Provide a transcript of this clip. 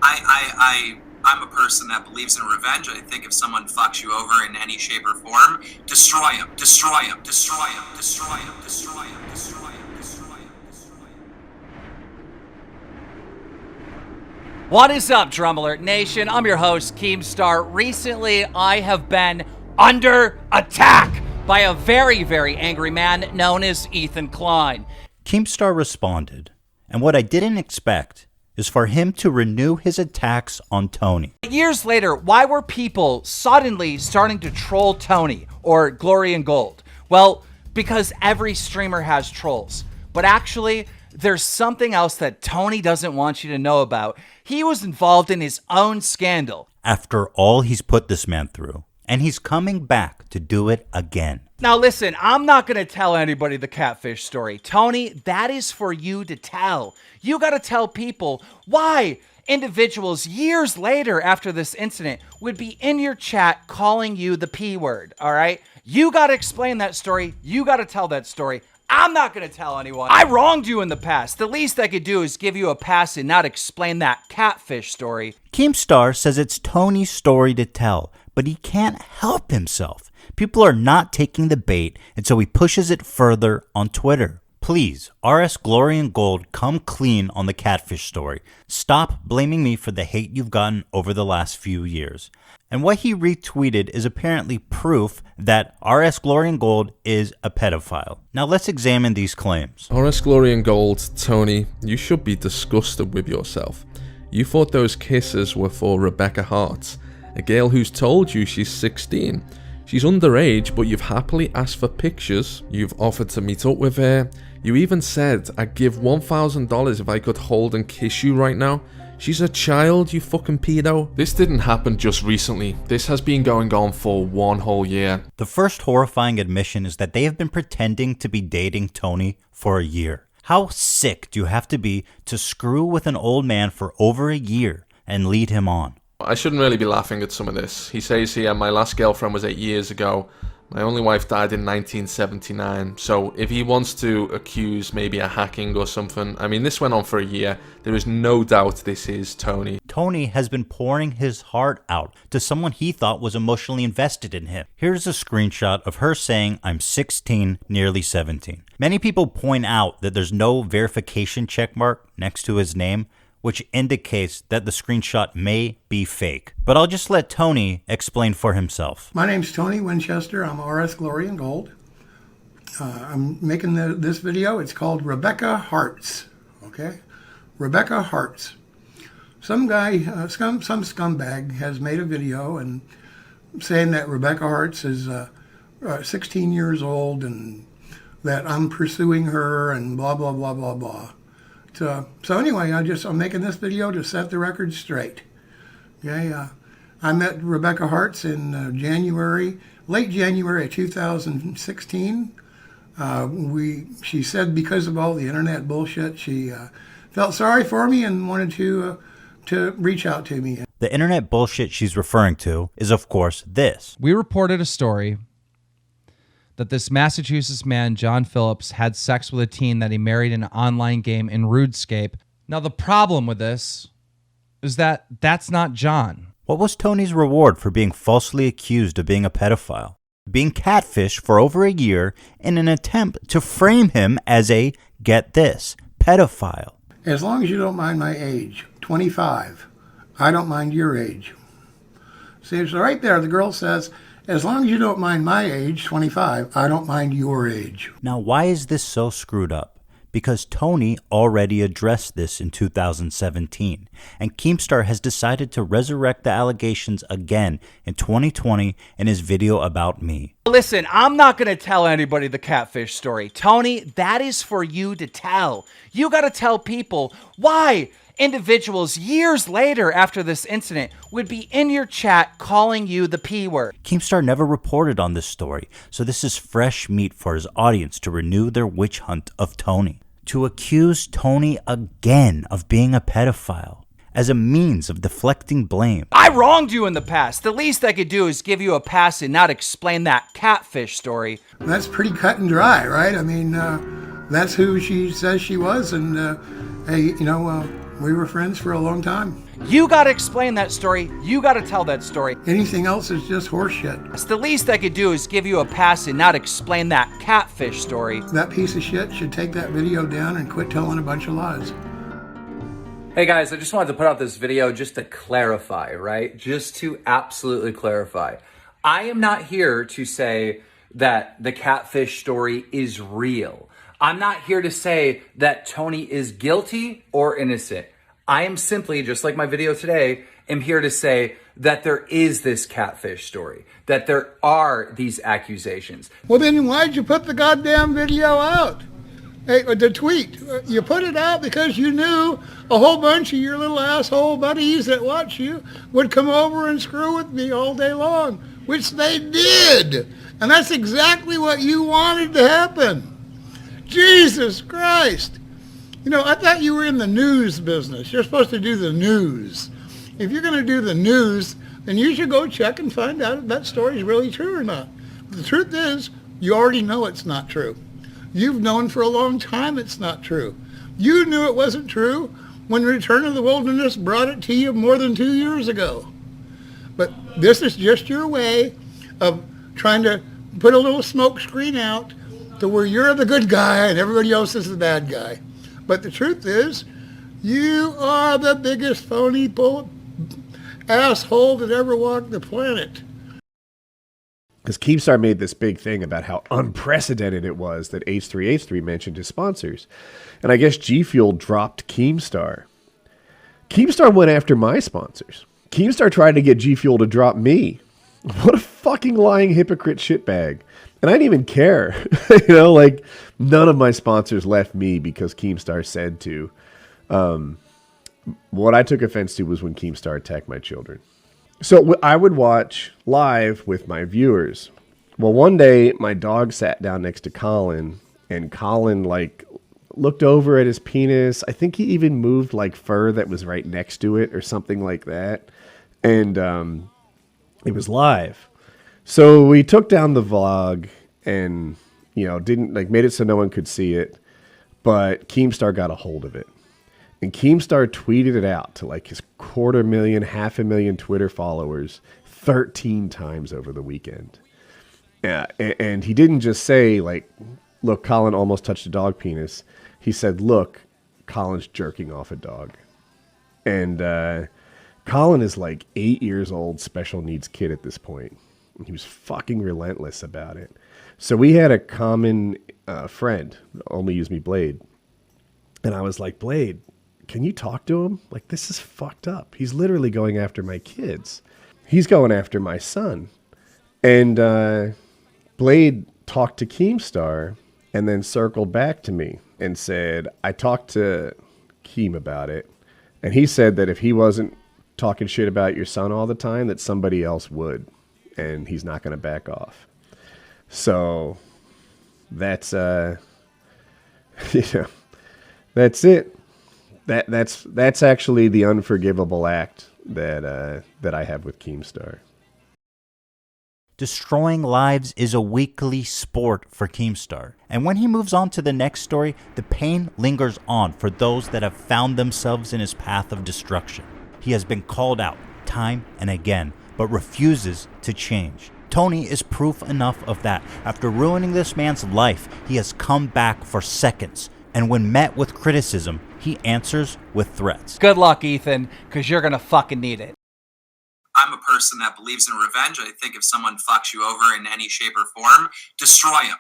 I'm a person that believes in revenge. I think if someone fucks you over in any shape or form, destroy him, destroy him, destroy him, destroy him, destroy him, destroy him, destroy him, destroy him. What is up, Drum Alert Nation? I'm your host, Keemstar. Recently, I have been under attack by a very, very angry man known as Ethan Klein. Keemstar responded, and what I didn't expect is for him to renew his attacks on Tony. Years later, why were people suddenly starting to troll Tony or Glory and Gold? Well, because every streamer has trolls. But actually, there's something else that Tony doesn't want you to know about. He was involved in his own scandal. After all he's put this man through, and he's coming back to do it again. Now listen, I'm not going to tell anybody the catfish story. Tony, that is for you to tell. You got to tell people why individuals years later after this incident would be in your chat calling you the P word, all right? You got to explain that story. You got to tell that story. I'm not going to tell anyone. I wronged you in the past. The least I could do is give you a pass and not explain that catfish story. Keemstar says it's Tony's story to tell, but he can't help himself. People are not taking the bait, and so he pushes it further on Twitter. Please, RS Glory and Gold, come clean on the catfish story. Stop blaming me for the hate you've gotten over the last few years. And what he retweeted is apparently proof that RS Glory and Gold is a pedophile. Now let's examine these claims. RS Glory and Gold, Tony, you should be disgusted with yourself. You thought those kisses were for Rebecca Hart, a girl who's told you she's 16. She's underage, but you've happily asked for pictures. You've offered to meet up with her. You even said, I'd give $1,000 if I could hold and kiss you right now. She's a child, you fucking pedo. This didn't happen just recently. This has been going on for 1 whole year. The first horrifying admission is that they have been pretending to be dating Tony for a year. How sick do you have to be to screw with an old man for over a year and lead him on? I shouldn't really be laughing at some of this. He says here, my last girlfriend was 8 years ago. My only wife died in 1979. So if he wants to accuse maybe a hacking or something, I mean, this went on for a year. There is no doubt this is Tony. Tony has been pouring his heart out to someone he thought was emotionally invested in him. Here's a screenshot of her saying, I'm 16, nearly 17. Many people point out that there's no verification checkmark next to his name, which indicates that the screenshot may be fake. But I'll just let Tony explain for himself. My name's Tony Winchester. I'm RS Glory and Gold. I'm making this video. It's called Rebecca Hearts. Okay? Rebecca Hearts. Some guy, some scumbag has made a video and saying that Rebecca Hearts is 16 years old and that I'm pursuing her and blah, blah, blah, blah, blah. So anyway, I'm making this video to set the record straight. Okay, I met Rebecca Hearts in late January of 2016. She said because of all the internet bullshit, she felt sorry for me and wanted to reach out to me. The internet bullshit she's referring to is, of course, this. We reported a story that this Massachusetts man, John Phillips, had sex with a teen that he married in an online game in RuneScape. Now, the problem with this is that that's not John. What was Tony's reward for being falsely accused of being a pedophile? Being catfished for over a year in an attempt to frame him as a, get this, pedophile. As long as you don't mind my age, 25, I don't mind your age. See, so right there, the girl says, as long as you don't mind my age, 25, I don't mind your age. Now, why is this so screwed up? Because Tony already addressed this in 2017, and Keemstar has decided to resurrect the allegations again in 2020 in his video about me. Listen, I'm not going to tell anybody the catfish story. Tony, that is for you to tell. You got to tell people why individuals years later after this incident would be in your chat calling you the P word. Keemstar never reported on this story, so this is fresh meat for his audience to renew their witch hunt of Tony. To accuse Tony again of being a pedophile as a means of deflecting blame. I wronged you in the past. The least I could do is give you a pass and not explain that catfish story. That's pretty cut and dry, right? I mean, that's who she says she was, and hey, We were friends for a long time. You gotta explain that story. You gotta tell that story. Anything else is just horseshit. It's the least I could do is give you a pass and not explain that catfish story. That piece of shit should take that video down and quit telling a bunch of lies. Hey guys, I just wanted to put out this video just to clarify, right? Just to absolutely clarify. I am not here to say that the catfish story is real. I'm not here to say that Tony is guilty or innocent. I am simply, just like my video today, am here to say that there is this catfish story, that there are these accusations. Well, then why'd you put the goddamn video out? Hey, the tweet. You put it out because you knew a whole bunch of your little asshole buddies that watch you would come over and screw with me all day long, which they did. And that's exactly what you wanted to happen. Jesus Christ. You know, I thought you were in the news business. You're supposed to do the news. If you're going to do the news, then you should go check and find out if that story is really true or not. The truth is, you already know it's not true. You've known for a long time it's not true. You knew it wasn't true when Return of the Wilderness brought it to you more than 2 years ago. But this is just your way of trying to put a little smoke screen out to where you're the good guy and everybody else is the bad guy. But the truth is, you are the biggest phony asshole that ever walked the planet. Because Keemstar made this big thing about how unprecedented it was that H3H3 mentioned his sponsors. And I guess G Fuel dropped Keemstar. Keemstar went after my sponsors. Keemstar tried to get G Fuel to drop me. What a fucking lying hypocrite shitbag. And I didn't even care. You know, like, none of my sponsors left me because Keemstar said to. What I took offense to was when Keemstar attacked my children. So I would watch live with my viewers. Well, one day my dog sat down next to Colin, and Colin like looked over at his penis. I think he even moved like fur that was right next to it or something like that. And it was live. So we took down the vlog and, you know, didn't like made it so no one could see it. But Keemstar got a hold of it. And Keemstar tweeted it out to like his 250,000, 500,000 Twitter followers 13 times over the weekend. Yeah, and he didn't just say like, look, Colin almost touched a dog penis. He said, look, Colin's jerking off a dog. And Colin is like 8 years old, special needs kid at this point. And he was fucking relentless about it. So we had a common friend, Only Use Me Blade. And I was like, Blade, can you talk to him? Like, this is fucked up. He's literally going after my kids. He's going after my son. And Blade talked to Keemstar and then circled back to me and said, I talked to Keem about it. And he said that if he wasn't talking shit about your son all the time, that somebody else would. And he's not going to back off. So that's, you know, that's it. That's actually the unforgivable act that I have with Keemstar. Destroying lives is a weekly sport for Keemstar. And when he moves on to the next story, the pain lingers on for those that have found themselves in his path of destruction. He has been called out time and again, but refuses to change. Tony is proof enough of that. After ruining this man's life, he has come back for seconds. And when met with criticism, he answers with threats. Good luck, Ethan, because you're going to fucking need it. I'm a person that believes in revenge. I think if someone fucks you over in any shape or form, destroy him.